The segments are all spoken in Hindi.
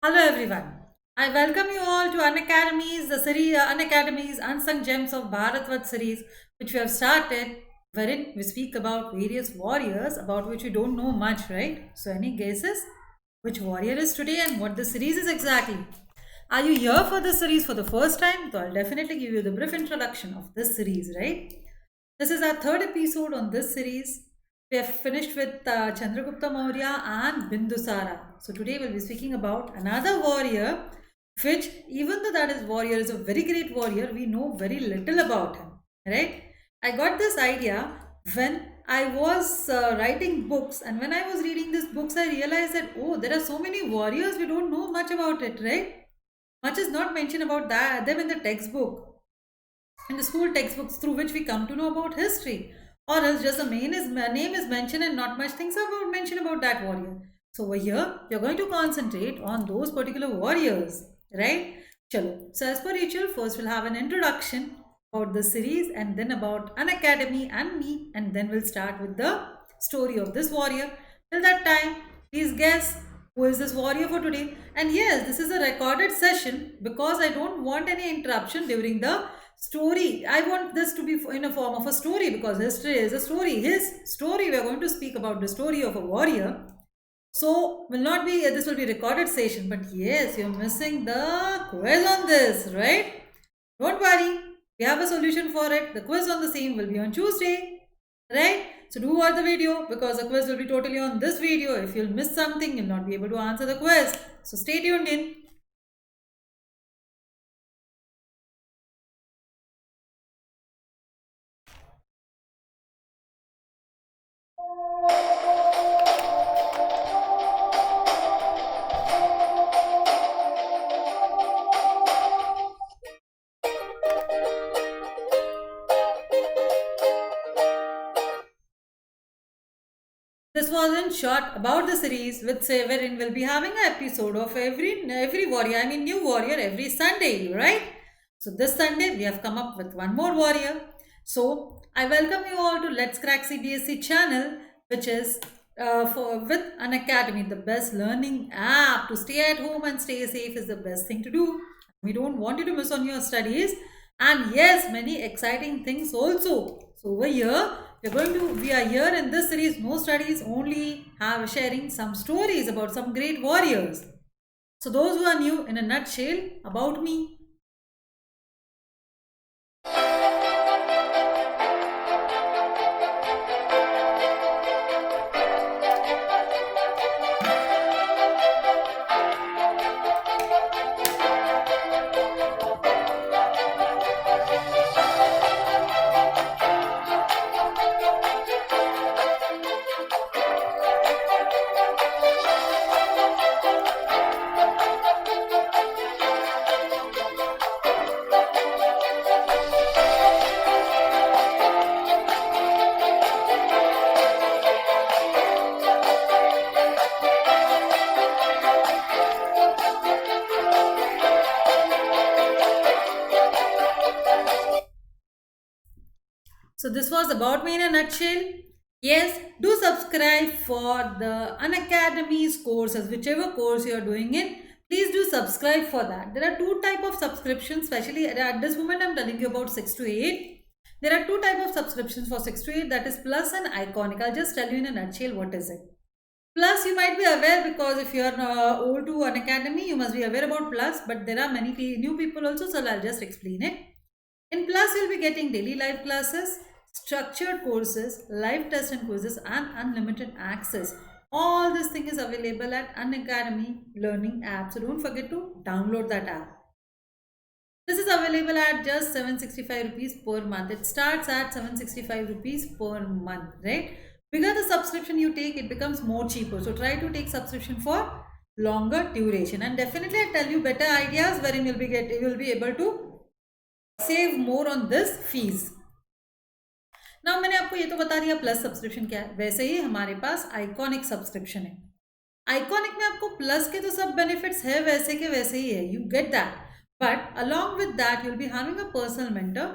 Hello everyone. I welcome you all to Unacademy's the series Unacademy's Unsung Gems of Bharatvat series, which we have started, wherein we speak about various warriors about which we don't know much, right? So, any guesses? Which warrior is today and what the series is exactly? Are you here for this series for the first time? So, I'll definitely give you the brief introduction of this series, right? This is our third episode on this series. We have finished with Chandragupta Maurya and Bindusara. So today we'll be speaking about another warrior, which even though that is warrior is a very great warrior, we know very little about him. Right? I got this idea when I was writing books, and when I was reading these books, I realized that oh, there are so many warriors we don't know much about it. Right? Much is not mentioned about them in the textbook, in the school textbooks through which we come to know about history, or else just the name is mentioned and not much things are mentioned about that warrior. So over here you're going to concentrate on those particular warriors, right? Chalo. So as per ritual, first we'll have an introduction about the series and then about an academy and me, and then we'll start with the story of this warrior. Till that time, please guess who is this warrior for today. And yes, this is a recorded session because I don't want any interruption during the story. I want this to be in a form of a story because history is a story. His story, we are going to speak about the story of a warrior. So will not be this will be recorded session, but yes, you're missing the quiz on this, right? Don't worry, we have a solution for it. The quiz on the same will be on Tuesday, right? So do watch the video because the quiz will be totally on this video. If you'll miss something, you'll not be able to answer the quiz. So stay tuned in. This was in short about the series, with say wherein we'll be having an episode of every warrior. I mean new warrior every Sunday, right? So this Sunday we have come up with one more warrior. So I welcome you all to Let's Crack CBSE channel, which is for with an academy, the best learning app to stay at home and stay safe is the best thing to do. We don't want you to miss on your studies, and yes, many exciting things also. So over here we are here in this series, no studies, only have sharing some stories about some great warriors. So those who are new, in a nutshell about me. So this was about me in a nutshell. Yes, do subscribe for the Unacademy's courses, whichever course you are doing in. Please do subscribe for that. There are two type of subscriptions, especially at this moment I'm telling you about 6 to 8. There are two type of subscriptions for 6 to 8, that is Plus and Iconic. I'll just tell you in a nutshell what is it. Plus, you might be aware because if you are old to Unacademy, you must be aware about Plus, but there are many new people also, so I'll just explain it. In Plus, you'll be getting daily live classes, structured courses, live tests and quizzes, and unlimited access. All this thing is available at Unacademy Learning app. So don't forget to download that app. This is available at just 765 rupees per month. It starts at 765 rupees per month, right? Bigger the subscription you take, it becomes more cheaper. So try to take subscription for longer duration, and definitely I tell you better ideas wherein you'll be able to save more on this fees. ना मैंने आपको ये तो बता दिया प्लस सब्सक्रिप्शन क्या है, वैसे ही हमारे पास आइकॉनिक सब्सक्रिप्शन है। आइकॉनिक में आपको प्लस के तो सब बेनिफिट्स है वैसे के वैसे ही है, you get that, but along with that you'll be having a personal mentor,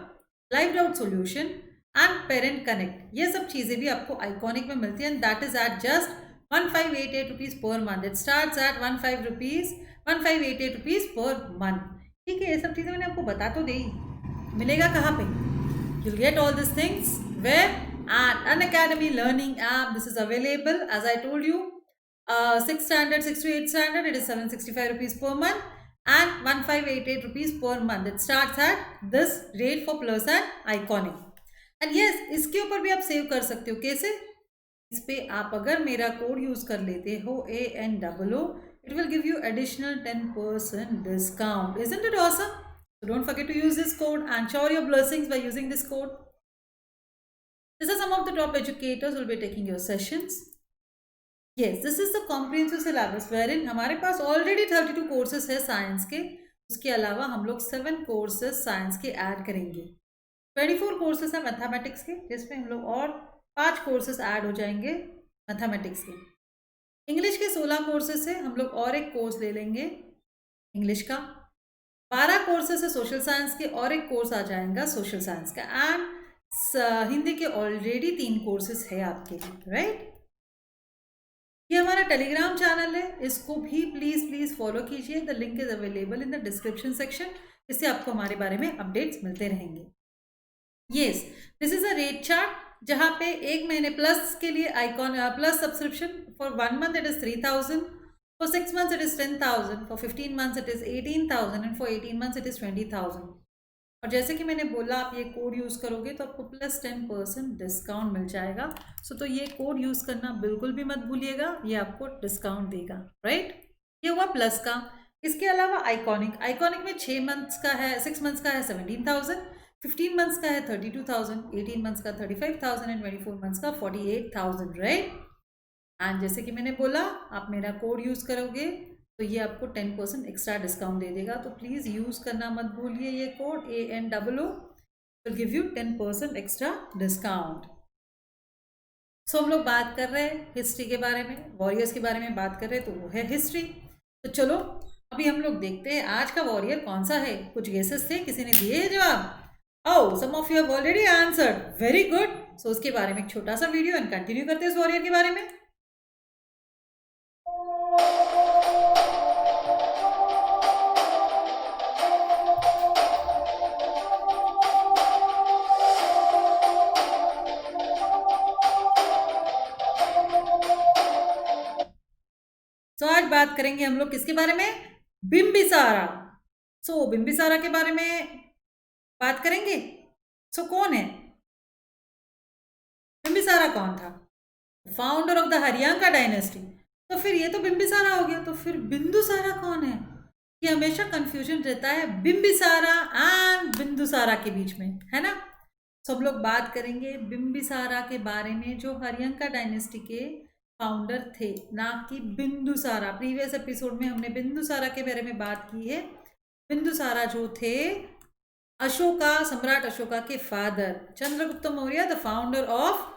live doubt solution and parent connect. ये सब चीजें भी आपको आइकॉनिक में मिलती है, and that is at just 1588 rupees per month. It starts at 1588 rupees per month. ठीक है, ये सब चीजें मैंने आपको बता तो दी। मिलेगा कहाँ पे? You'll get all these things where? At Unacademy Learning app. This is available, as I told you, 6th standard, 6 to 8th standard, it is 765 rupees per month and 1588 rupees per month. It starts at this rate for Plus and Iconic. And yes, इसके ऊपर भी आप सेव कर सकते हो। कैसे? इस पे आप अगर मेरा कोड यूज कर लेते हो ANOO, it will give you additional 10% discount. Isn't it awesome? So don't forget to use this code and shower your blessings by using this code. These are some of the top educators who will be taking your sessions. Yes, this is the comprehensive syllabus wherein हमारे पास already 32 courses है साइंस के, उसके अलावा हम लोग 7 courses साइंस के ऐड करेंगे। 24 courses है मैथमेटिक्स के, जिसमें हम लोग और 5 courses ऐड हो जाएंगे मैथमेटिक्स के। इंग्लिश के 16 courses है, हम लोग और एक कोर्स ले लेंगे इंग्लिश का। 12 कोर्सेस है सोशल साइंस के, और एक कोर्स आ जाएगा सोशल साइंस का। एंड हिंदी के ऑलरेडी 3 कोर्सेस है आपके लिए, राइट। ये हमारा टेलीग्राम चैनल है, इसको भी प्लीज फॉलो कीजिए। The link is available in the description section. इससे आपको हमारे बारे में अपडेट्स मिलते रहेंगे। Yes, this is a rate chart, जहाँ पे एक महीने प्लस के लिए icon plus subscription for 1 month it is 3000, for 6 months it is 10,000, for 15 months it is 18,000 and for 18 months it is 20,000। और जैसे कि मैंने बोला, आप ये कोड यूज़ करोगे तो आपको प्लस 10% डिस्काउंट मिल जाएगा। सो तो ये कोड यूज़ करना बिल्कुल भी मत भूलिएगा, ये आपको डिस्काउंट देगा, राइट। ये हुआ प्लस का। इसके अलावा आइकॉनिक में 6 मंथ्स का है, 6 मंथ्स का है 17,000, 15 मंथ्स का है 32,000, 18 मंथ्स का 35,000 एंड 24 मंथ्स का 48,000, राइट। एंड जैसे कि मैंने बोला, आप मेरा कोड यूज़ करोगे तो ये आपको 10% एक्स्ट्रा डिस्काउंट दे देगा। तो प्लीज़ यूज़ करना मत भूलिए ये code ANOO will give you 10% extra discount. So हम लोग बात कर रहे हैं हिस्ट्री के बारे में, वॉरियर्स के बारे में बात कर रहे हैं, तो वो है हिस्ट्री। तो चलो अभी हम लोग देखते हैं आज का वॉरियर कौन सा है। कुछ गेसेस थे, किसी ने दिए जवाब। Oh, some of you have already answered, very good. So उसके बारे में एक छोटा सा वीडियो एंड कंटिन्यू करते हैं इस वॉरियर के बारे में। तो आज बात करेंगे हम लोग किसके बारे में? बिंबिसारा। सो बिंबिसारा के बारे में बात करेंगे। सो कौन है बिंबिसारा? कौन था? Founder of the Haryanka dynasty. तो फिर ये तो बिंबिसारा हो गया, तो फिर बिंदुसारा कौन है? ये हमेशा कंफ्यूजन रहता है बिंबिसारा एंड बिंदुसारा के बीच में, है ना। सब लोग बात करेंगे बिंबिसारा के बारे में, जो हरियांका डायनेस्टी के फाउंडर थे, ना कि बिंदुसारा। प्रीवियस एपिसोड में हमने बिंदुसारा के बारे में बात की है। बिंदुसारा जो थे अशोका, सम्राट अशोका के father, Chandragupta Maurya the founder of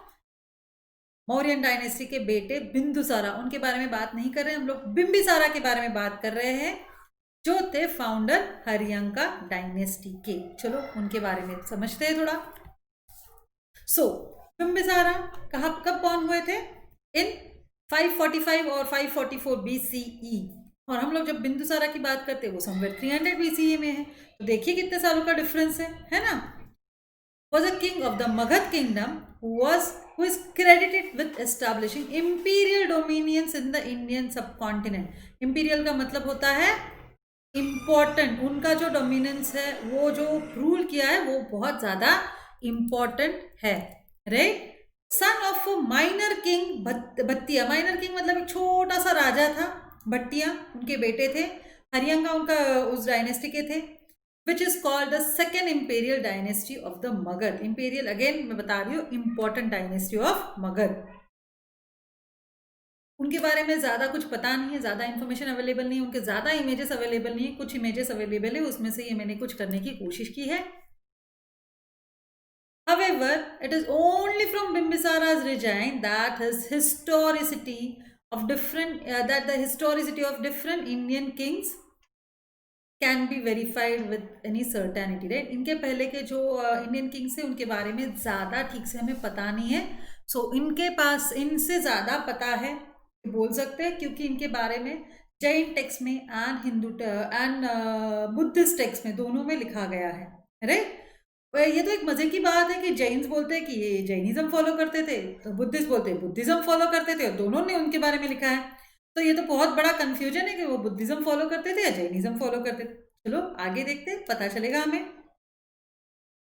Mauryan dynasty के बेटे बिंदुसारा, उनके बारे में बात नहीं कर रहे हैं हम लोग, बिंबिसारा के बारे में बात कर रहे हैं, जो थे फाउंडर हरियांका डायनेस्टी के। चलो उनके बारे में समझते हैं थोड़ा। सो बिंबिसारा कब बॉर्न हुए थे? इन 545 और 544 BCE। और हम लोग जब बिंदुसारा की बात करते हैं वो समवेयर 300 BCE में है। तो देखिए कितने सालों का डिफरेंस है ना। was a king of the Magad kingdom who is credited with establishing imperial dominions in the Indian subcontinent। imperial का मतलब होता है important, उनका जो डोमिनेंस है, वो जो रूल किया है वो बहुत ज़्यादा इम्पोर्टेंट है, right. Son of minor king Bhattiya. Minor king मतलब एक छोटा सा राजा था, भट्टिया उनके बेटे थे। हरियांका उनका उस डायनेस्टी के थे, which is called the second imperial dynasty of the Magadh. Imperial again मैं बता रही हूँ, इंपॉर्टेंट डायनेस्टी ऑफ मगध। उनके बारे में ज़्यादा कुछ पता नहीं है, ज़्यादा इन्फॉर्मेशन अवेलेबल नहीं है, उनके ज़्यादा इमेजेस अवेलेबल नहीं है, कुछ इमेजेस अवेलेबल है, उसमें से ये मैंने कुछ करने की कोशिश की है। However, it is only from Bimbisara's regime that his historicity of different that the historicity of different Indian kings can be verified with any certainty, right. इनके पहले के जो इंडियन किंग्स थे उनके बारे में ज़्यादा ठीक से हमें पता नहीं है। इनके पास इनसे ज़्यादा पता है बोल सकते हैं, क्योंकि इनके बारे में जैन टेक्स्ट में and Hindu and Buddhist text में दोनों में लिखा गया है, राइट। ये तो एक मजे की बात है कि जैन्स बोलते हैं कि ये जैनिज्म फॉलो करते थे, तो बुद्धिस्ट बोलते हैं बुद्धिज्म फॉलो करते थे, और दोनों ने उनके बारे में लिखा है। तो ये तो बहुत बड़ा कंफ्यूजन है कि वो बुद्धिज्म फॉलो करते थे या जैनिज्म फॉलो करते थे। चलो आगे देखते हैं, पता चलेगा हमें।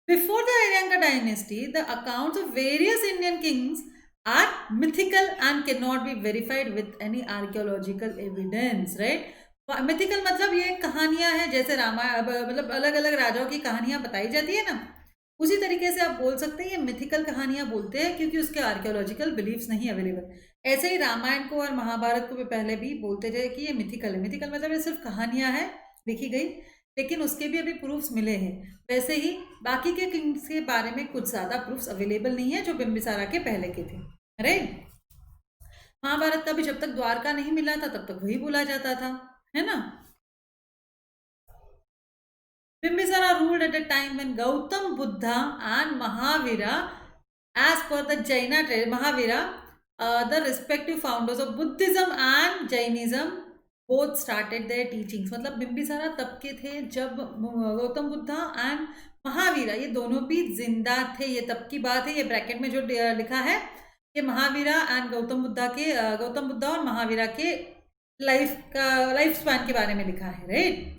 Before the Aryanga dynasty, the accounts of various Indian kings are mythical and cannot be verified with any archaeological evidence, right? Mythical मतलब ये कहानियां हैं, जैसे रामायण मतलब अलग अलग राजाओं की कहानियां बताई जाती है ना, उसी तरीके से आप बोल सकते हैं ये मिथिकल कहानियां बोलते हैं, क्योंकि उसके आर्कियोलॉजिकल बिलीफ्स नहीं अवेलेबल। ऐसे ही रामायण को और महाभारत को भी पहले भी बोलते थे कि ये मिथिकल है। मिथिकल मतलब ये सिर्फ कहानियां हैं लिखी गई, लेकिन उसके भी अभी प्रूफ्स मिले हैं। वैसे ही बाकी के किंग्स के बारे में कुछ ज़्यादा प्रूफ्स अवेलेबल नहीं है जो बिंबिसारा के पहले के थे, राइट। महाभारत का भी जब तक द्वारका नहीं मिला था तब तक वही बोला जाता था, है ना। Bimbisara ruled at a time when Gautam Buddha and Mahavira, as per the Jaina Mahavira, the respective founders of Buddhism and Jainism, both started their teachings। मतलब बिंबिसारा तब के थे जब गौतम बुद्धा एंड महावीरा ये दोनों भी जिंदा थे। ये तब की बात है, ये ब्रैकेट में जो लिखा है ये महावीरा एंड गौतम बुद्धा और महावीरा के लाइफ स्पैन के बारे में लिखा है, राइट।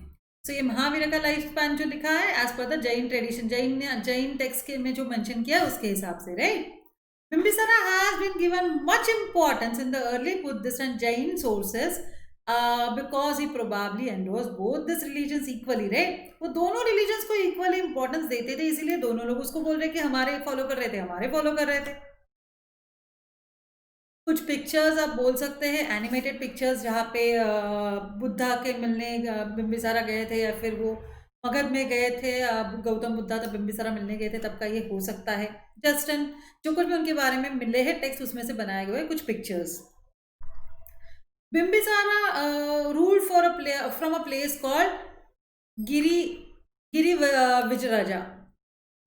सो ये महावीरा का लाइफ स्पैन जो लिखा है as per the Jain tradition, Jain text के में जो मेंशन किया उसके हिसाब से, right. Bimbisara has been given much importance in the early Buddhist and Jain sources because he probably endorse both this religions equally, right. वो दोनों रिलीजन्स को इक्वली इंपॉर्टेंस देते थे, इसीलिए दोनों लोग उसको बोल रहे कि हमारे फॉलो कर रहे थे, हमारे फॉलो कर रहे थे। कुछ पिक्चर्स आप बोल सकते हैं, एनिमेटेड पिक्चर्स जहाँ पे बुद्धा के मिलने बिंबिसारा गए थे, या फिर वो मगध में गए थे गौतम बुद्धा तब बिंबिसारा मिलने गए थे, तब का ये हो सकता है। जस्टिन जो कुछ भी उनके बारे में मिले हैं टेक्स्ट उसमें से बनाए गए कुछ pictures. Bimbisara ruled from a place called Giri Vijraja.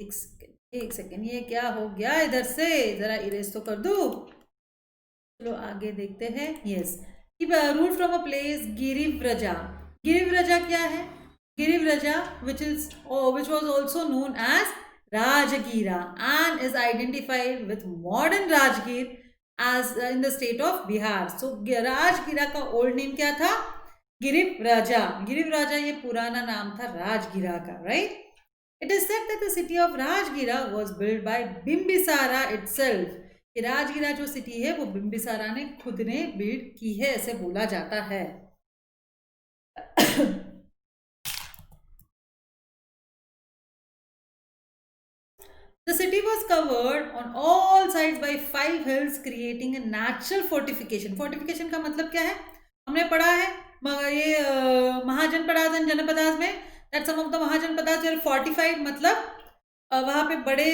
एक सेकेंड ये क्या हो गया इधर से, जरा इरेज तो कर दो। चलो आगे देखते हैं। Yes, rule from a place Girivraja. Girivraja क्या है? Girivraja which was also known as Rajgira and is identified with modern Rajgir as in the state of Bihar. So Rajgira का ओल्ड नेम क्या था? गिरिव्रजा। गिरिव्रजा ये पुराना नाम था राजगिरा का, right. It is said that the city of Rajgira was built by Bimbisara itself. राजगिरा जो सिटी है वो बिंबिसारा ने खुद ने बिल्ड की है, ऐसे बोला जाता है। The city was covered on all sides by 5 hills, creating a natural fortification. Fortification का मतलब क्या है? हमने पढ़ा है ये महाजनपदास एंड जनपदास में, that some of the mahajanapadas were fortified, मतलब वहाँ पे बड़े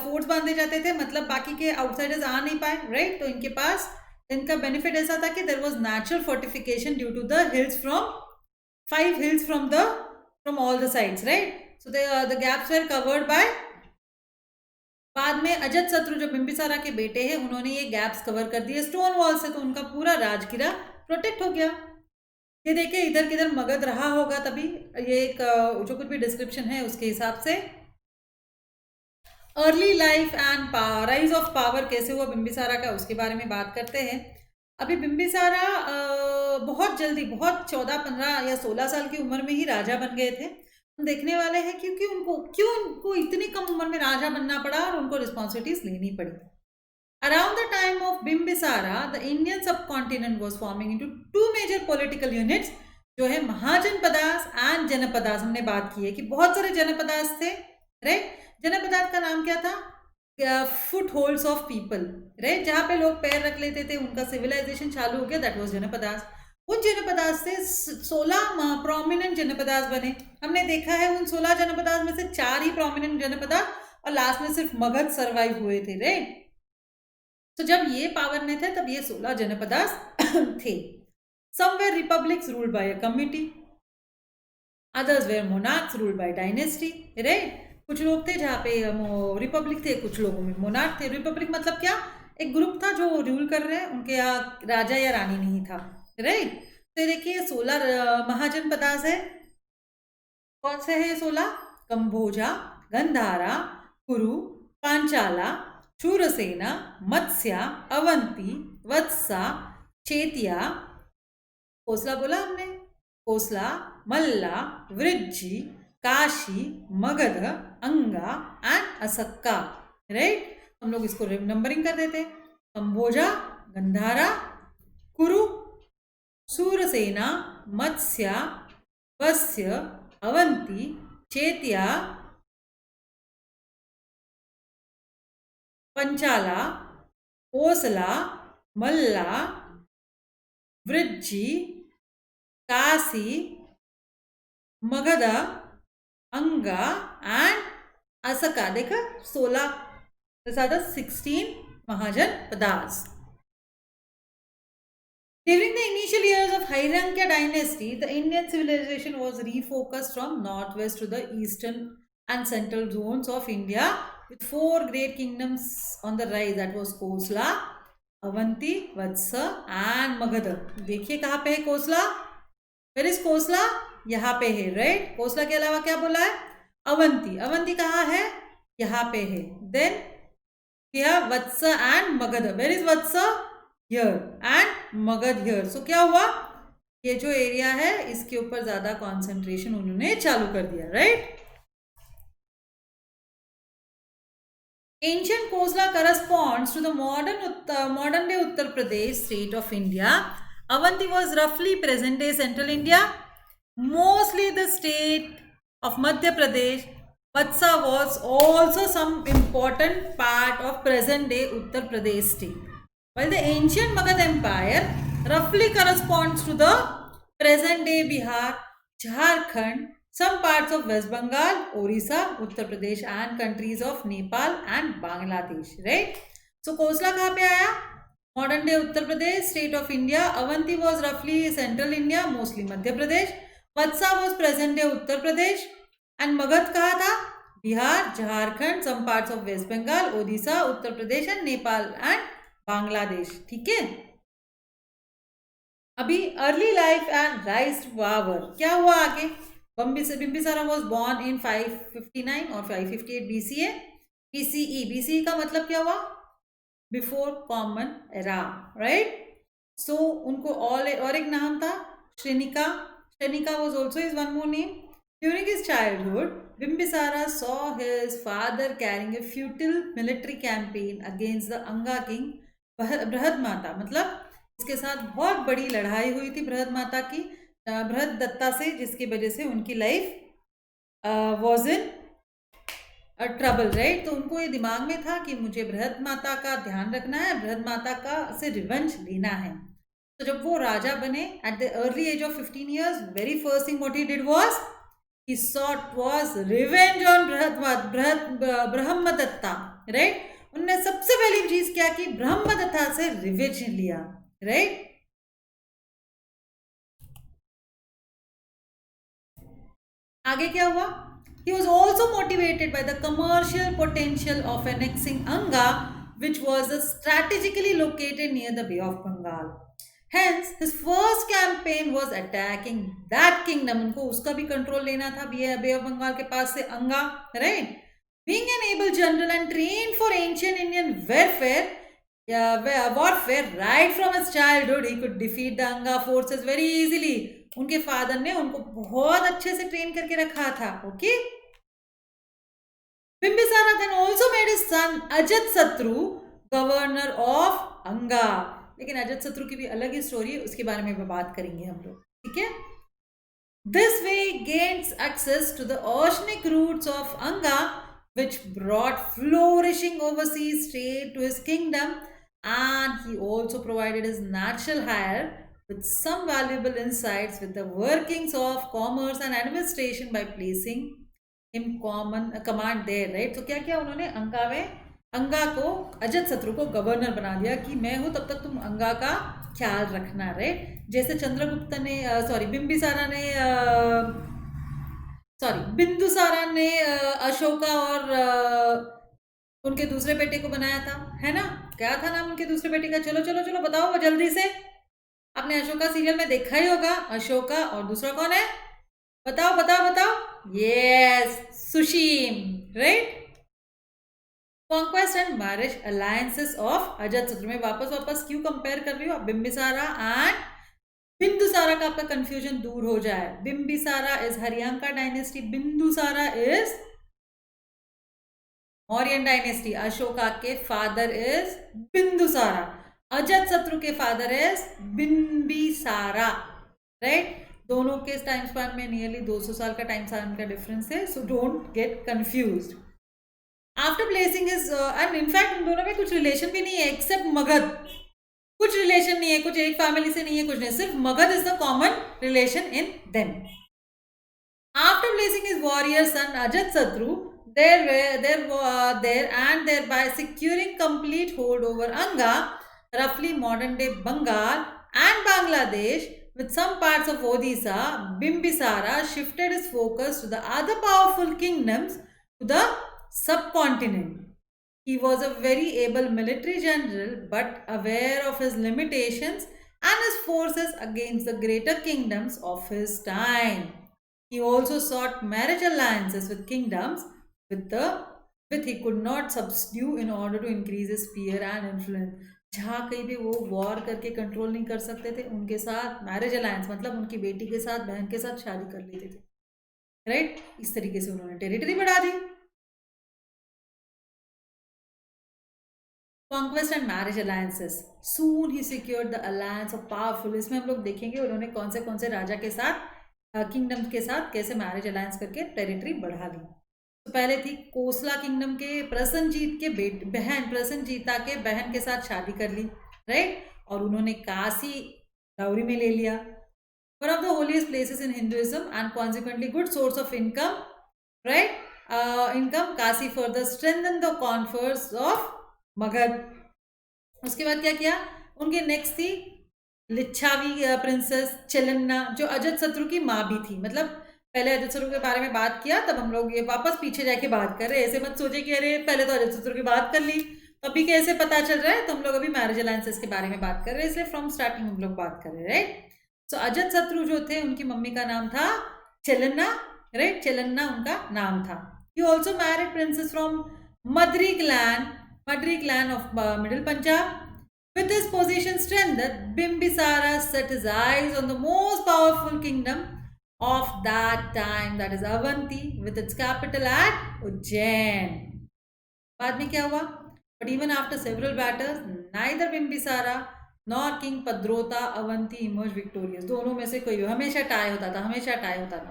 फोर्ट्स बांधे जाते थे, मतलब बाकी के आउटसाइडर्स आ नहीं पाए, राइट। तो इनके पास इनका बेनिफिट ऐसा था कि there was natural fortification due to the hills from 5 hills from all the sides, right. So the gaps were covered by. बाद में अजत शत्रु जो बिंबिसारा के बेटे हैं उन्होंने ये गैप्स कवर कर दिए स्टोन वॉल से, तो उनका पूरा राजगिरा प्रोटेक्ट हो गया। ये देखिए इधर किधर मगध रहा होगा तभी, ये एक जो कुछ भी डिस्क्रिप्शन है उसके हिसाब से। Early life and rise of power कैसे हुआ बिंबिसारा का, उसके बारे में बात करते हैं। अभी बिंबिसारा बहुत जल्दी, बहुत 14, 15 या 16 साल की उम्र में ही राजा बन गए थे। हम देखने वाले हैं क्योंकि उनको इतनी कम उम्र में राजा बनना पड़ा और उनको रिस्पॉन्सिबिलिटीज लेनी पड़ी। Around the time of Bimbisara the Indian subcontinent was forming into 2 major political units, जो है महाजनपदास एंड जनपदास। हमने बात की है कि बहुत सारे जनपदास थे, राइट। जनपदास का नाम क्या था? Foot holds of people, right, जहाँ पे लोग पैर रख लेते थे, उनका सिविलाइजेशन चालू हो गया, दैट वाज जनपदास। उन जनपदास से 16 प्रोमिनेंट जनपदास बने। हमने देखा है उन 16 जनपदास में से 4 ही प्रोमिनेंट जनपदास और लास्ट में सिर्फ मगध सर्वाइव हुए थे, राइट। तो जब ये पावर में थे तब ये 16 जनपदास थे। Some were republics ruled by a committee, others were monarchs ruled by dynasty, right. कुछ लोग थे जहाँ पे रिपब्लिक थे, कुछ लोगों में मोनार्क थे। रिपब्लिक मतलब क्या, एक ग्रुप था जो रूल कर रहे हैं, उनके यहाँ राजा या रानी नहीं था, राइट। तो देखिए 16 महाजनपदास है। कौन से है 16? कंभोजा, गंधारा, कुरु, पांचाला, शूरसेना, मत्स्या, अवंती, वत्सा, चेतिया, कोसला बोला हमने, कोसला, मल्ला, वृज्जी, काशी, मगध, अंगा एंड असक्का, राइट। हम लोग इसको नंबरिंग कर देते हैं। कंभोजा, गंधारा, कुरु, सूरसेना, मत्स्या, वत्स्य, अवंती, चेतिया, पंचाला, कोसला, मल्ला, वृज्जी, काशी, मगध, अंगा एंड असका। देखा 16, these are the 16 Mahajanpadas. During the initial years of Hairangya dynasty, the Indian civilization was refocused from northwest to the eastern and central zones of India, with 4 great kingdoms on the rise. That was Kosla, Avanti, Vatsa and Magadha. देखिए कहाँ पे है कोसला, वेयर इज कोसला, यहाँ पे है, राइट। कोसला के अलावा क्या बोला है, अवंती। अवंती कहाँ है, यहाँ पे है। Then Vatsa and Magadha, where is Vatsa, here, and Magadha here. So क्या हुआ, ये जो एरिया है इसके ऊपर ज्यादा कॉन्सेंट्रेशन उन्होंने चालू कर दिया, right. Ancient Kosla corresponds to the modern day Uttar Pradesh state of India. Avanti was roughly present day central India, mostly the state of Madhya Pradesh. Vatsa was also some important part of present day Uttar Pradesh state. While the ancient Magad Empire roughly corresponds to the present day Bihar, Jharkhand, some parts of West Bengal, Orissa, Uttar Pradesh and countries of Nepal and Bangladesh, right? So Kosla कहाँ पे आया, modern day Uttar Pradesh, state of India. Avanti was roughly central India, mostly Madhya Pradesh. Vatsa was present day Uttar Pradesh. And Magad कहाँ था, Bihar, Jharkhand, some parts of West Bengal, Odisha, Uttar Pradesh and Nepal and Bangladesh, ठीक है। अभी early life and rise power क्या हुआ आगे। Bimbisara was born in 559 or 558 BCA, BCE. BCE का मतलब क्या हुआ, बिफोर कॉमन एरा, राइट। सो उनको और एक नाम था श्रेनिका। श्रेनिका was also his one more name. During his childhood, Bimbisara saw his father carrying a futile military campaign against the Anga king बृहदमाता, मतलब इसके साथ बहुत बड़ी लड़ाई हुई थी बृहदमाता की, बृहददत्ता से, जिसकी वजह से उनकी life was in trouble, right. तो उनको ये दिमाग में था कि मुझे बृहदमाता का ध्यान रखना है, बृहदमाता का से रिवेंज लेना है। तो जब वो राजा बने at the early age of 15 years, very first thing what he did was he sought was revenge on Brahmadatta, right. उन्होंने सबसे पहली चीज क्या की, ब्रह्मदत्ता से रिवेंज लिया, राइट। आगे क्या हुआ, he was also motivated by the commercial potential of annexing Anga, which was strategically located near the Bay of Bengal. Hence, his first campaign was attacking that kingdom. उनको उसका भी कंट्रोल लेना था, Bay of Bengal के पास से Anga, right? Being an able general and trained for ancient Indian warfare right from his childhood, he could defeat the Anga forces very easily. उनके फादर ने उनको बहुत अच्छे से ट्रेन करके रखा था, okay. Bimbisara then also made his son Ajatashatru governor of Anga. लेकिन अजातशत्रु की भी अलग ही स्टोरी है, उसके बारे में बात करेंगे हम लोग, ठीक है। This way gains access to the oceanic routes of Anga, which brought flourishing overseas trade to his kingdom, and he also provided his natural hire with some valuable insights with the workings of commerce and administration by placing him common command there, right. तो क्या किया उन्होंने, अंगा को, अजत शत्रु को गवर्नर बना दिया कि मैं हूं तब तक तुम अंगा का ख्याल रखना, राइट। जैसे चंद्रगुप्त ने सॉरी बिंबिसारा ने बिंदुसारा ने अशोका और उनके दूसरे बेटे को बनाया था, है ना। क्या था नाम उनके दूसरे बेटे का, चलो चलो चलो बताओ वो जल्दी से। आपने अशोका सीरियल में देखा ही होगा, अशोका और दूसरा कौन है, बताओ बताओ बताओ। Yes, Sushim, right. Conquest and marriage alliances of Ajatashatru में वापस क्यों कंपेयर कर रही हो, बिंबिसारा एंड बिंदुसारा का आपका कंफ्यूजन दूर हो जाए। Bimbisara is Haryanka dynasty, Bindusara is Mauryan dynasty. Ashoka के फादर इज बिंदुसारा, अजत शत्रु के फादर इज बिंबिसारा, राइट। दोनों के टाइम स्पैन में नियरली 200 साल का टाइम स्पैन का डिफरेंस है, so don't get confused. After placing is and in fact उन दोनों में कुछ रिलेशन भी नहीं है एक्सेप्ट मगध, कुछ रिलेशन नहीं है, कुछ एक फैमिली से नहीं है, कुछ नहीं, सिर्फ Magadha is the common relation in them. After placing his warrior son Ajatashatru there and thereby securing complete hold over Anga, roughly modern day Bengal and Bangladesh with some parts of Odisha, Bimbisara shifted his focus to the other powerful kingdoms to the subcontinent. He was a very able military general but aware of his limitations and his forces against the greater kingdoms of his time. He also sought marriage alliances with kingdoms with he could not subdue in order to increase his fear and influence. जहाँ कहीं भी वो वॉर करके कंट्रोल नहीं कर सकते थे, उनके साथ मैरिज अलायंस मतलब उनकी बेटी के साथ, बहन के साथ शादी कर लेते थे, राइट। इस तरीके से उन्होंने टेरिटरी बढ़ा दी। Conquest and marriage alliances, soon ही secured the alliance of powerful. इसमें हम लोग देखेंगे उन्होंने कौन से राजा के साथ, किंगडम के साथ कैसे मैरिज अलायंस करके टेरिटरी बढ़ा ली। तो पहले थी कोसला किंगडम के प्रसन्नजीत के बहन, प्रसन्नजीता के बहन के साथ शादी कर ली, राइट। और उन्होंने काशी डाउरी में ले लिया, one of the holiest places in Hinduism and consequently good source of income, right. Income Kashi further strengthen the confers of Magadh. उसके बाद क्या किया, उनके नेक्स्ट थी लिच्छावी प्रिंसेस चेलन्ना, जो अजत शत्रु की माँ भी थी। मतलब पहले अजत शत्रु के बारे में बात किया, तब हम लोग ये वापस पीछे जाके बात कर रहे हैं। ऐसे मत सोचे कि अरे पहले तो अजत शत्रु की बात कर ली तो अभी कैसे पता चल रहा है, तो हम लोग अभी मैरिज अलायंसेस के बारे में बात कर रहे हैं, इसलिए फ्रॉम स्टार्टिंग हम लोग बात कर रहे हैं, राइट। सो अजत शत्रु जो थे उनकी मम्मी का नाम था चेलन्ना, राइट, चेलन्ना उनका नाम था। He also married princess from Madri clan of middle Punjab. With his position strengthened, Bimbisara set his eyes on the most powerful kingdom of that time, that is Avanti, with its capital at Ujjain. बाद में क्या हुआ, but even after several battles, neither Bimbisara nor King Padrota Avanti emerged victorious. दोनों में से कोई हमेशा टाई होता था।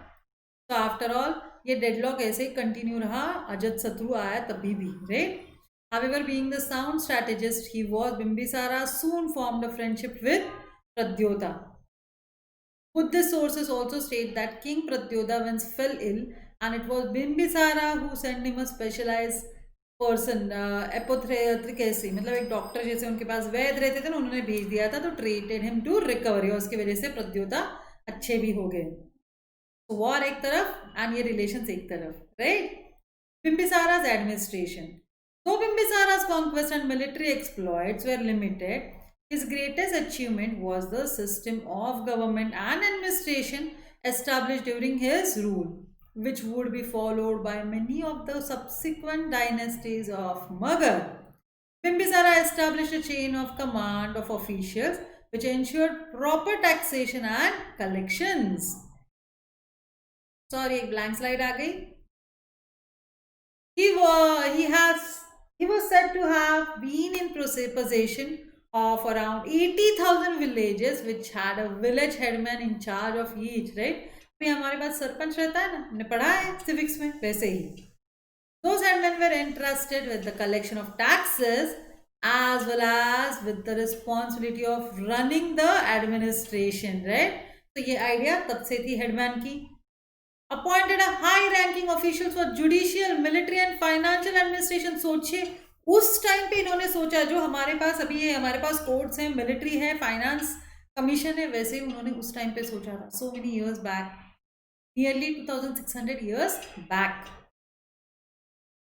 तो आफ्टर ऑल ये डेडलॉक ऐसे ही कंटिन्यू रहा, अजत शत्रु आया तभी भी, right. However, being the sound strategist he was, Bimbisara soon formed a friendship with Pradyota. Buddhist sources also state that King Pradyota once fell ill and it was Bimbisara who sent him a specialized person, apothecary, मतलब एक डॉक्टर जैसे उनके पास वैद्य रहते थे ना, उन्होंने भेज दिया था, तो ट्रीटेड हिम टू रिकवरी, और उसकी वजह से प्रद्योता अच्छे भी हो गए। वॉर एक तरफ एंड ये रिलेशंस एक तरफ, right. Bimbisara's administration. Though Bimbisara's conquest and military exploits were limited, his greatest achievement was the system of government and administration established during his rule, which would be followed by many of the subsequent dynasties of Magadh. Bimbisara established a chain of command of officials which ensured proper taxation and collections. Sorry, एक blank slide आ गई। He was said to have been in possession of around 80,000 villages which had a village headman in charge of each, right? अभी हमारे पास सरपंच रहता है ना, हमने पढ़ा है civics में, वैसे ही। Those headmen were entrusted with the collection of taxes as well as with the responsibility of running the administration, right? तो ये आइडिया तब से थी हेडमैन की। Appointed a high ranking officials for judicial, military and financial administration. सोचिए उस टाइम पे इन्होंने सोचा, जो हमारे पास अभी है, हमारे पास कोर्ट्स हैं, मिलिट्री है, फाइनेंस कमीशन है, वैसे ही उन्होंने उस टाइम पे सोचा था. So many years back, nearly 2600 years back.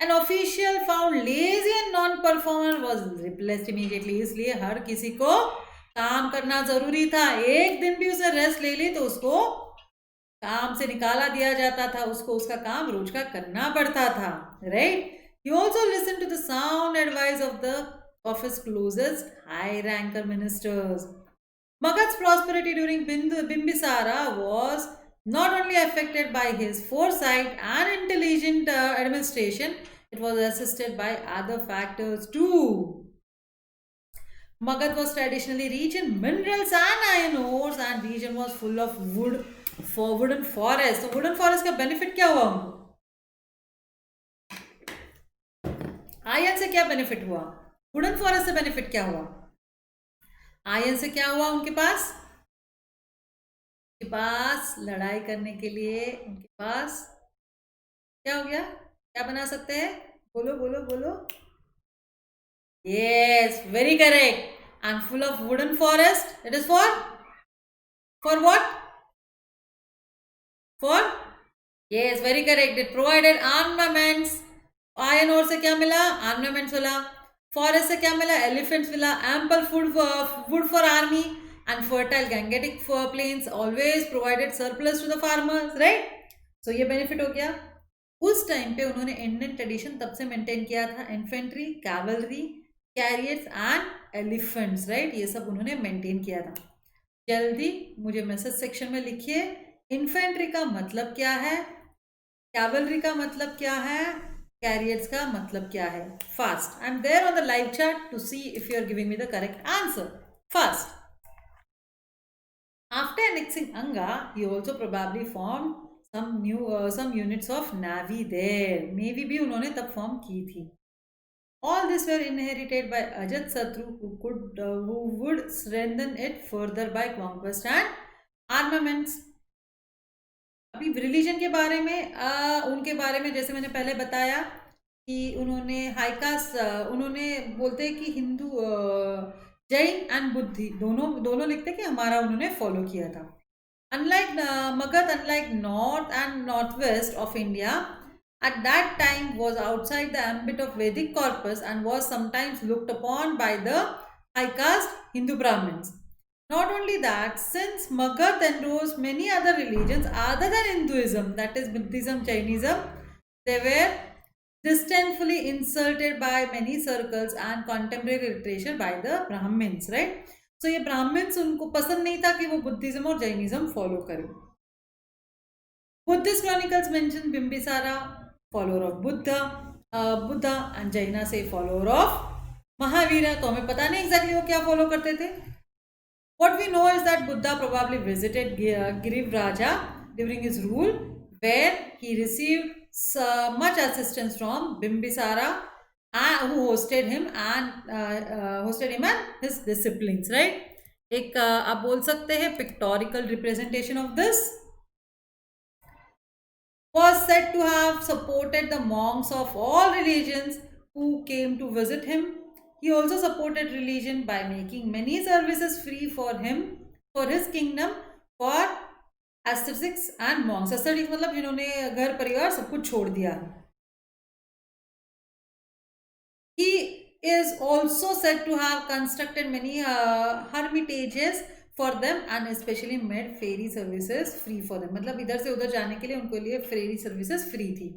An official found lazy and non-performer was replaced immediately. इसलिए हर किसी को काम करना जरूरी था. एक दिन भी उसने रेस्ट ले ली तो उसको काम से निकाला दिया जाता था, उसको उसका काम रोज का करना पड़ता था. Right. He also listened to the sound advice of the office closest high ranker ministers. Magad's prosperity during Bimbisara was not only affected by his foresight and intelligent administration, it was assisted by other factors too. Magad was traditionally rich in minerals and iron ores, and region was full of wooden forest. So wooden forest का benefit क्या हुआ उनको? आयन से क्या बेनिफिट हुआ? वुडन फॉरेस्ट से बेनिफिट क्या हुआ? आयन से क्या हुआ उनके पास? उनके पास लड़ाई करने के लिए उनके पास क्या हो गया? क्या बना सकते हैं? बोलो बोलो बोलो. Yes, very correct. And full of wooden forest. It is for what? For, yes, very correct. It provided armaments. Ion और से क्या मिला? आर्मामेंट्स मिला. फॉरेस्ट से क्या मिला? एलिफेंट्स मिला. Ample wood for army and fertile Gangetic plains always provided surplus to the farmers. Right. So ये बेनिफिट हो गया. उस टाइम पे उन्होंने इंडियन ट्रेडिशन तब से मेंटेन किया था. Infantry, cavalry, carriers and elephants. Right. ये सब उन्होंने मेंटेन किया था. जल्दी मुझे मैसेज सेक्शन में लिखिए, इन्फेंट्री का मतलब क्या है, कैवलरी का मतलब क्या है, कैरियर्स का मतलब क्या है. Fast. I am there on the live chat to see if you are giving me the correct answer. Fast. After annexing Anga, he also probably formed some units of navy there. Navy भी उन्होंने तब फॉर्म की थी. All this were inherited by Ajatasattu, who would strengthen it further by conquest and armaments. अभी रिलीजन के बारे में उनके बारे में जैसे मैंने पहले बताया कि उन्होंने हाईकास्ट, उन्होंने बोलते हैं कि हिंदू, जैन एंड बुद्धि दोनों लिखते कि हमारा उन्होंने फॉलो किया था. Unlike Magadh, unlike north and north west of India at that time was outside the ambit of Vedic corpus and was sometimes looked upon by the high caste Hindu Brahmins. Not only that, since Magad endorsed many other religions other than Hinduism, that is Buddhism, Jainism, they were disdainfully insulted by many circles and contemporary literature by the Brahmins, right? So ये Brahmins उनको पसंद नहीं था कि वो बुद्धिज्म और जैनिज्म फॉलो करें. Buddhist chronicles mention Bimbisara, follower of Buddha and Jaina say follower of Mahavira. तो हमें पता नहीं exactly वो क्या follow करते थे. What we know is that Buddha probably visited Giriv Raja during his rule, where he received much assistance from Bimbisara, who hosted him and his disciplines. Right? एक आप बोल सकते हैं pictorial representation of this. Was said to have supported the monks of all religions who came to visit him. He also supported religion by making many services free for him, for his kingdom, for ascetics and monks. Ascetics मतलब जिन्होंने घर परिवार सब कुछ छोड़ दिया. He is also said to have constructed many hermitages for them and especially made ferry services free for them. मतलब इधर से उधर जाने के लिए उनको लिए ferry services free थी.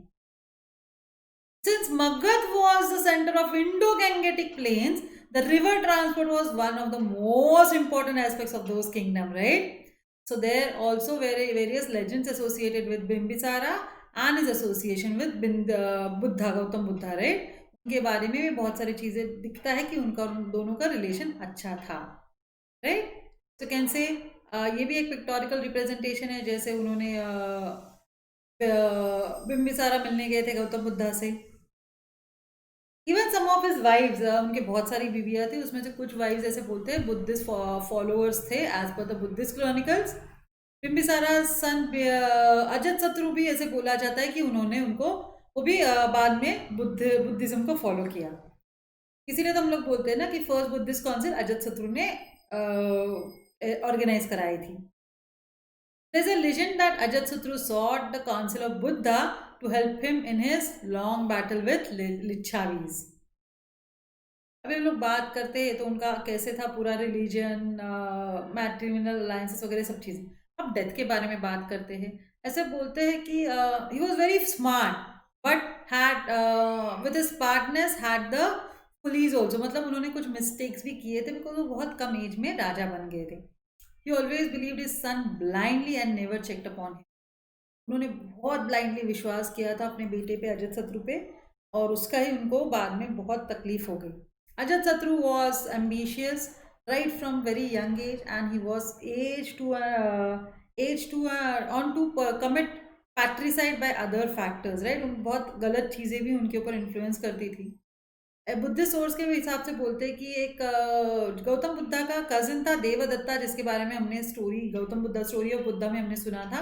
Since Magad was the center of Indo-Gangetic plains, the river transport was one of the most important aspects of those kingdoms, right? So there also various legends associated with Bimbisara and his association with Buddha, Gautam Buddha, right? उनके बारे में भी बहुत सारी चीजें दिखता है कि उनका उन दोनों का रिलेशन अच्छा था. राइट. तो कैन से ये भी एक पिक्टोरिकल रिप्रेजेंटेशन है, जैसे उन्होंने बिम्बिसारा मिलने गए थे गौतम बुद्धा से. Even some of his wives, उनके बहुत सारी बीवियां थी, उसमें से कुछ वाइव्स ऐसे बोलते हैं बुद्धिस्ट फॉलोअर्स थे as per the Buddhist chronicles. Bimbisara son Ajatashatru भी ऐसे बोला जाता है कि उन्होंने उनको वो भी बाद में बुद्धिज्म को फॉलो किया। इसीलिए तो हम लोग बोलते हैं ना कि फर्स्ट बुद्धिस्ट काउंसिल अजत शत्रु ने ऑर्गेनाइज कराई थी। There's a legend that Ajatsattu sought the counsel of Buddha to help him in his long battle with Lichavis. अभी हम लोग बात करते हैं तो उनका कैसे था पूरा रिलीजन, मैट्रिमोनियल अलायंसेस वगैरह सब चीज़। अब डेथ के बारे में बात करते हैं। ऐसे बोलते हैं कि he was very smart but had with his partners had the police also, मतलब उन्होंने कुछ मिस्टेक्स भी किए थे बिकॉज वो बहुत कम एज में राजा बन गए थे। ही always believed his son blindly and never checked upon him. उन्होंने बहुत ब्लाइंडली विश्वास किया था अपने बेटे पे अजातशत्रु पे, और उसका ही उनको बाद में बहुत तकलीफ हो गई। Ajatsattu was ambitious right from very young age, and he was on to commit patricide by other factors, right? बहुत गलत चीज़ें भी उनके ऊपर इन्फ्लुएंस करती थी। बुद्धिस्ट सोर्स के हिसाब से बोलते हैं कि एक गौतम बुद्धा का कजिन था देवदत्ता, जिसके बारे में हमने story Gautam Buddha story of Buddha में हमने सुना था।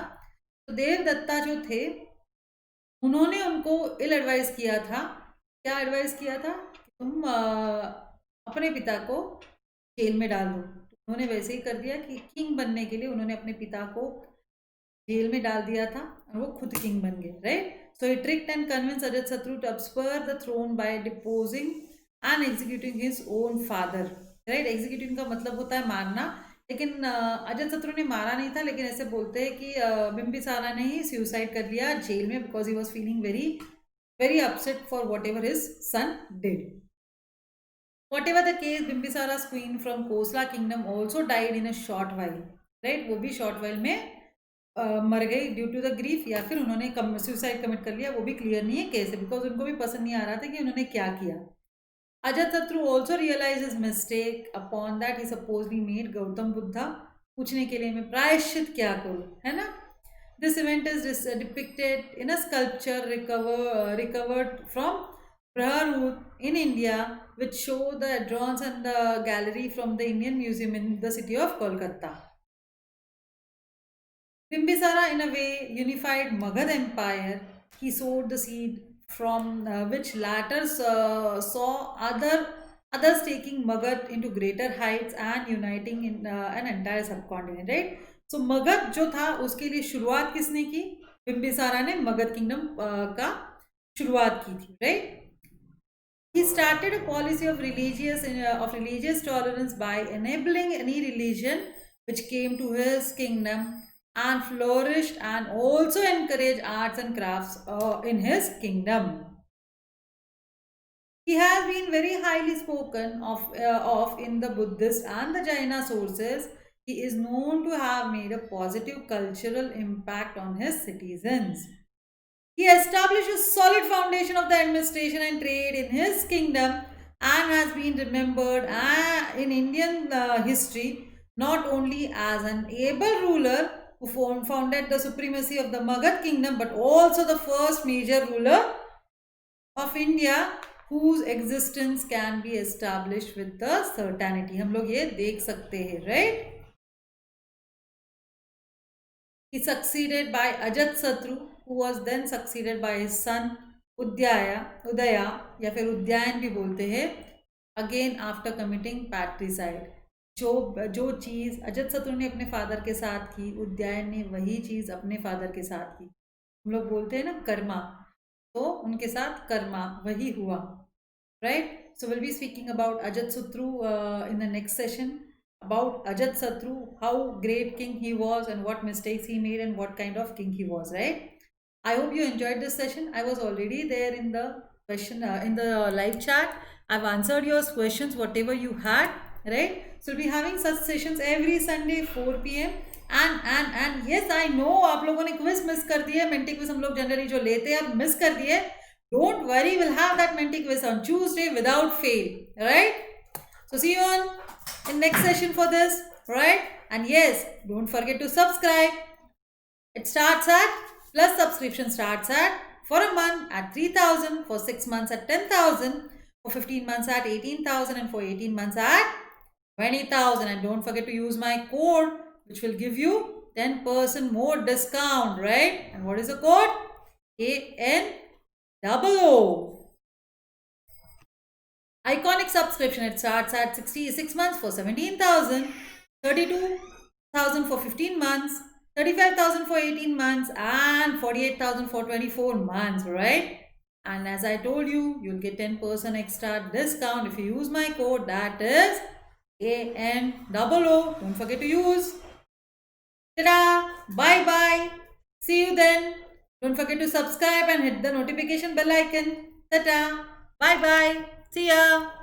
तो देवदत्ता जो थे उन्होंने उनको इल एडवाइस किया था। क्या एडवाइस किया था? तुम अपने पिता को जेल में डाल दो। तो उन्होंने वैसे ही कर दिया कि किंग बनने के लिए उन्होंने अपने पिता को जेल में डाल दिया था और वो खुद किंग बन गए, right? So he tricked and convince Ajatashatru to अपस्पर the throne by deposing and executing his own father, right? Executing का मतलब होता है मारना, लेकिन अजातशत्रु ने मारा नहीं था, लेकिन ऐसे बोलते हैं कि बिम्बिसारा ने ही सुसाइड कर लिया जेल में because he was feeling very very upset for what ever his son did. Whatever the case, Bimbisara's queen from Kosala kingdom also died in a short while, right? वो भी short while में मर गई ड्यू टू द ग्रीफ, या फिर उन्होंने सुसाइड कमिट कर लिया, वो भी क्लियर नहीं है कैसे, बिकॉज उनको भी पसंद नहीं आ रहा था कि उन्होंने क्या किया। Ajatashatru also realise his mistake upon that he supposedly made Gautam Buddha. पूछने के लिए मैं प्रायश्चित क्या करूँ, है ना? This event is depicted in a sculpture recovered from Praharut in India, which show the drawings and the gallery from the Indian Museum in the city of Kolkata. Bimbisara, in a way, unified Magad Empire. He sowed the seed from which latter saw others taking Magad into greater heights and uniting in an entire subcontinent. Right? So Magad जो था उसके लिए शुरुआत किसने की? बिम्बिसारा ने मगध किंगडम का शुरुआत की थी, right? He started a policy of religious tolerance by enabling any religion which came to his kingdom and flourished, and also encouraged arts and crafts in his kingdom. He has been very highly spoken of in the Buddhist and the Jaina sources. He is known to have made a positive cultural impact on his citizens. He established a solid foundation of the administration and trade in his kingdom and has been remembered in Indian history not only as an able ruler who founded the supremacy of the Magad kingdom, but also the first major ruler of India whose existence can be established with the certainty. हम लोग ये देख सकते हैं, right? He succeeded by Ajatsatru, who was then succeeded by his son Udaya या फिर उद्यायन भी बोलते हैं, अगेन आफ्टर कमिटिंग पैट्रिसाइड। जो चीज़ अजातशत्रु ने अपने फादर के साथ की, उद्यायन ने वही चीज़ अपने फादर के साथ की। हम लोग बोलते हैं ना कर्मा, तो उनके साथ कर्मा वही हुआ, right? So will be speaking about Ajatashatru in the next session, about Ajatsatru, how great king he was and what mistakes he made and what kind of king he was, right? I hope you enjoyed this session. I was already there in the question in the live chat. I've answered your questions whatever you had, right? So we'll be having such sessions every Sunday 4 p.m. and yes, I know आप लोगों ने क्विज मिस कर दिया है। मेंटी क्विज हम लोग जनरली जो लेते हैं अब मिस कर दिए। Don't worry, we'll have that Menti quiz on Tuesday without fail, right? So see you on in next session for this, right? And yes, don't forget to subscribe. It starts at plus subscription starts at for a month at 3,000, for 6 months at 10,000, for 15 months at 18,000, and for 18 months at 20,000. And don't forget to use my code, which will give you 10% more discount, right? And what is the code? ANOO. Iconic subscription, it starts at 66 months for 17,000, 32,000 for 15 months, 35,000 for 18 months, and 48,000 for 24 months, right? And as I told you, you'll get 10% extra discount if you use my code, that is ANOO. Don't forget to use. Ta-da! Bye bye. See you then. Don't forget to subscribe and hit the notification bell icon. Ta-ta! Bye bye. See ya.